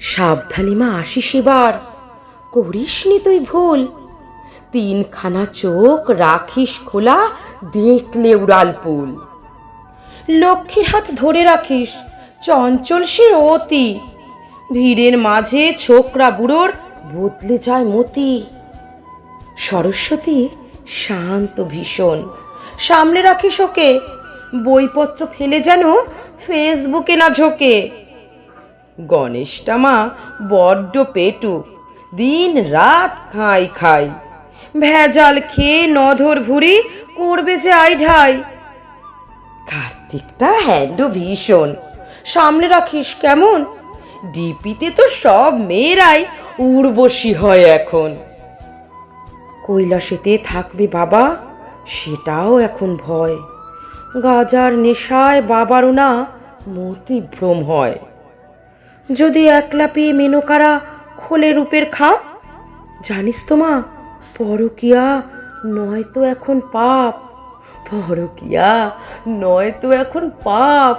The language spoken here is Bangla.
সাবধানে মা আসিস এবার, করিসনি তুই ভুল। তিনখানা চোখ রাখিস খোলা, দেখলে উড়াল পুল। লক্ষ্মীর হাত ধরে রাখিস, চঞ্চল সে অতি। ভিড়ের মাঝে ছোকরা বুড়োর বদলে যায় মতি। সরস্বতী শান্ত ভীষণ, সামনে রাখিস ওকে। বইপত্র ফেলে যেন ফেসবুকে না ঝোঁকে। গণেশটা মা বড্ড পেটু, দিন রাত খাই খাই। ভেজাল খেয়ে নধর ভুঁড়ি করবে যে আই ঢাই। কার্তিকটা হ্যান্ড ভীষণ, সামনে রাখিস কেমন। ডিপিতে তো সব মেয়েরাই উর্বশী হয় এখন। কৈলাসেতে থাকবে বাবা, সেটাও এখন ভয়। গাজার নেশায় বাবারও না মতিভ্রম হয়। যদি একলা পেয়ে মেনকারা খোলে রূপের খাপ, জানিস তো মা, পরকিয়া নয়তো এখন পাপ। পরকিয়া নয়তো এখন পাপ।